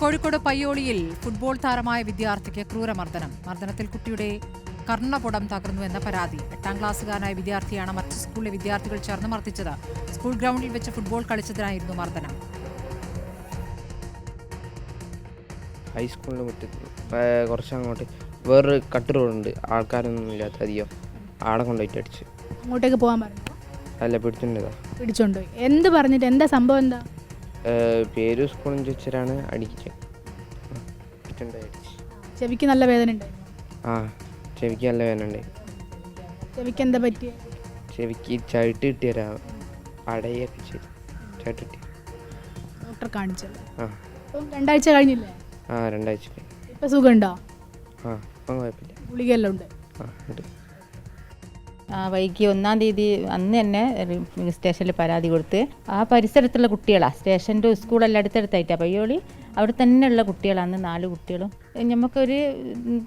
Kozhikode പയ്യോളിയിൽ football താരമായ വിദ്യാർത്ഥിക്ക് ക്രൂരമർദ്ദനം. മർദ്ദനത്തിൽ കുട്ടിയുടെ കർണപുടം തകർന്നുവെന്ന പരാതി. 8ാം ക്ലാസ്സുകാരനായ വിദ്യാർത്ഥിയാണ് മറ്റ് സ്കൂളിലെ വിദ്യാർത്ഥികൾ ചേർന്ന് മർദ്ദിച്ചത്. സ്കൂൾ ഗ്രൗണ്ടിൽ വെച്ച് ഫുട്ബോൾ കളിച്ചതിനായിരുന്നു മർദ്ദനം. ഹൈസ്കൂളിന് മുറ്റത്ത് കുറച്ചങ്ങോട്ട് വേറൊരു കട്ട് റോഡുണ്ട്, ആൾക്കാരൊന്നും ഇല്ലാത്ത അധികം. ആടെ കൊണ്ടുപോയിട്ട് അടിച്ച്. അങ്ങോട്ടേക്ക് പോകാൻ പറഞ്ഞു? അല്ല, പിടിച്ചോണ്ടുപോയി. എന്ത് പറഞ്ഞിട്ട് എന്താ സംഭവം? എന്താ പേര് സ്കൂളിൽ ചോദിച്ചാണ് അടിക്കുക. ചെവിക്ക് നല്ല വേദന ഉണ്ട്? ആ, ചെവിക്ക് നല്ല വേദന ഉണ്ട്. ചെവിക്ക് എന്താ പറ്റിയ? ചെവിക്ക് ചവിട്ട് കിട്ടിയരാ, അടയൊക്കെ ചെയ്തു. ചവിട്ട് കിട്ടി. ഡോക്ടറെ കാണിച്ചല്ലോ? ആ. 2 ആഴ്ച കഴിഞ്ഞില്ലേ? ആ, 2 ആഴ്ച. ഇപ്പം സുഖമുണ്ടോ? ആ, ഇപ്പം കുഴപ്പമില്ല. ഗുളികയെല്ലാം ഉണ്ട്? ആ, ഉണ്ട്. വൈകി 1-ാം തീയതി അന്ന് തന്നെ സ്റ്റേഷനിൽ പരാതി കൊടുത്ത് ആ പരിസരത്തുള്ള കുട്ടികളാണ്. സ്റ്റേഷൻ്റെ സ്കൂളെല്ലാം അടുത്തടുത്തായിട്ടാണ് പയ്യോളി. അവിടെ തന്നെയുള്ള കുട്ടികളാണ് 4 കുട്ടികളും. നമുക്കൊരു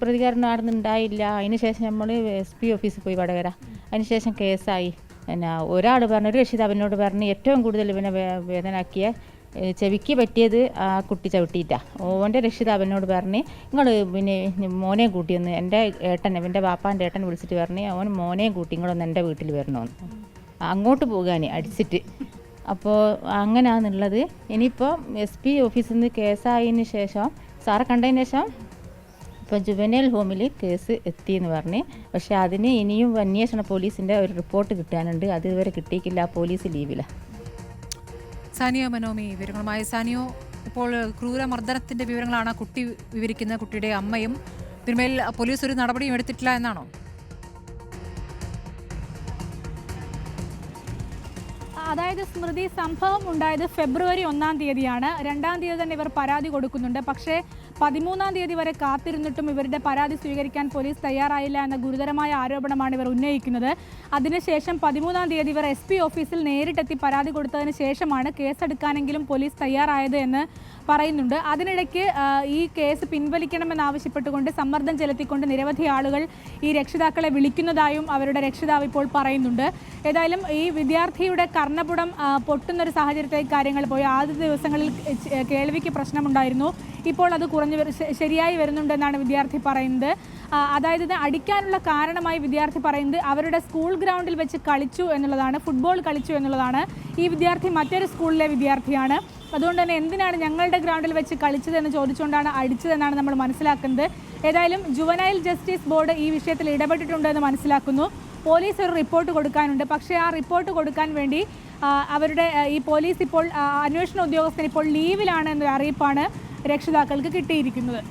പ്രതികരണം ആടുന്ന് ഉണ്ടായില്ല. അതിനുശേഷം നമ്മൾ SP ഓഫീസിൽ പോയി വടകര. അതിനുശേഷം കേസായി. പിന്നെ ഒരാൾ പറഞ്ഞു, ഒരു രക്ഷിതാവിനോട് പറഞ്ഞ് ഏറ്റവും കൂടുതൽ ഇവനെ വേദനാക്കിയ ചെവിക്ക് പറ്റിയത് ആ കുട്ടി ചവിട്ടിയിട്ടാണ്. ഓൻ്റെ രക്ഷിതാവിനോട് പറഞ്ഞ് നിങ്ങൾ പിന്നെ മോനെ കൂട്ടിയൊന്ന്, എൻ്റെ എൻ്റെ ബാപ്പാൻ്റെ ഏട്ടൻ വിളിച്ചിട്ട് പറഞ്ഞ് ഓൻ മോനെയും കൂട്ടി നിങ്ങളൊന്ന് എൻ്റെ വീട്ടിൽ വരണമെന്ന്. അങ്ങോട്ട് പോകാൻ അടിച്ചിട്ട്. അപ്പോൾ അങ്ങനെയാണെന്നുള്ളത്. ഇനിയിപ്പോൾ SP ഓഫീസിൽ നിന്ന് കേസായതിന് ശേഷം സാറെ കണ്ടതിന് ശേഷം ഇപ്പോൾ ജുവനൈൽ ഹോമിൽ കേസ് എത്തിയെന്ന് പറഞ്ഞ്. പക്ഷേ അതിന് ഇനിയും അന്വേഷണ പോലീസിൻ്റെ ഒരു റിപ്പോർട്ട് കിട്ടാനുണ്ട്. അത് ഇതുവരെ കിട്ടിയിട്ടില്ല. പോലീസ് ലീവിലാണ്. സാനിയോ മനോമി വിവരങ്ങളുമായി. സാനിയോ, ഇപ്പോൾ ക്രൂരമർദ്ദനത്തിന്റെ വിവരങ്ങളാണ് കുട്ടി വിവരിക്കുന്നത്. കുട്ടിയുടെ അമ്മയും ഇതിന്മേൽ പോലീസ് ഒരു നടപടിയും എടുത്തിട്ടില്ല എന്നാണോ? അതായത് സ്മൃതി, സംഭവം ഉണ്ടായത് ഫെബ്രുവരി 1-ാം തീയതിയാണ്. 2-ാം തീയതി തന്നെ ഇവർ പരാതി കൊടുക്കുന്നുണ്ട്. പക്ഷേ 13-ാം തീയതി വരെ കാത്തിരുന്നിട്ടും ഇവരുടെ പരാതി സ്വീകരിക്കാൻ പോലീസ് തയ്യാറായില്ല എന്ന ഗുരുതരമായ ആരോപണമാണ് ഇവർ ഉന്നയിക്കുന്നത്. അതിനുശേഷം 13-ാം തീയതി ഇവർ SP ഓഫീസിൽ നേരിട്ടെത്തി പരാതി കൊടുത്തതിന് ശേഷമാണ് കേസെടുക്കാനെങ്കിലും പോലീസ് തയ്യാറായത് എന്ന് പറയുന്നുണ്ട്. അതിനിടയ്ക്ക് ഈ കേസ് പിൻവലിക്കണമെന്നാവശ്യപ്പെട്ടുകൊണ്ട് സമ്മർദ്ദം ചെലുത്തിക്കൊണ്ട് നിരവധി ആളുകൾ ഈ രക്ഷിതാക്കളെ വിളിക്കുന്നതായും അവരുടെ രക്ഷിതാവ് ഇപ്പോൾ പറയുന്നുണ്ട്. ഏതായാലും ഈ വിദ്യാർത്ഥിയുടെ കർണപുടം പൊട്ടുന്നൊരു സാഹചര്യത്തിലേക്ക് കാര്യങ്ങൾ പോയി. ആദ്യ ദിവസങ്ങളിൽ കേൾവിക്ക് പ്രശ്നമുണ്ടായിരുന്നു. ഇപ്പോൾ അത് ശരിയായി വരുന്നുണ്ടെന്നാണ് വിദ്യാർത്ഥി പറയുന്നത്. അതായത് ഇത് അടിക്കാനുള്ള കാരണമായി വിദ്യാർത്ഥി പറയുന്നത് അവരുടെ സ്കൂൾ ഗ്രൗണ്ടിൽ വെച്ച് കളിച്ചു എന്നുള്ളതാണ്, ഫുട്ബോൾ കളിച്ചു എന്നുള്ളതാണ്. ഈ വിദ്യാർത്ഥി മറ്റൊരു സ്കൂളിലെ വിദ്യാർത്ഥിയാണ്. അതുകൊണ്ട് തന്നെ എന്തിനാണ് ഞങ്ങളുടെ ഗ്രൗണ്ടിൽ വെച്ച് കളിച്ചതെന്ന് ചോദിച്ചുകൊണ്ടാണ് അടിച്ചതെന്നാണ് നമ്മൾ മനസ്സിലാക്കുന്നത്. ഏതായാലും ജുവനൈൽ ജസ്റ്റിസ് ബോർഡ് ഈ വിഷയത്തിൽ ഇടപെട്ടിട്ടുണ്ടെന്ന് മനസ്സിലാക്കുന്നു. പോലീസ് ഒരു റിപ്പോർട്ട് കൊടുക്കാനുണ്ട്. പക്ഷേ ആ റിപ്പോർട്ട് കൊടുക്കാൻ വേണ്ടി അവരുടെ ഈ പോലീസ് ഇപ്പോൾ അന്വേഷണ ഉദ്യോഗസ്ഥൻ ഇപ്പോൾ ലീവിലാണ് എന്നൊരു അറിയിപ്പാണ് രക്ഷിതാക്കൾക്ക് കിട്ടിയിരിക്കുന്നത്.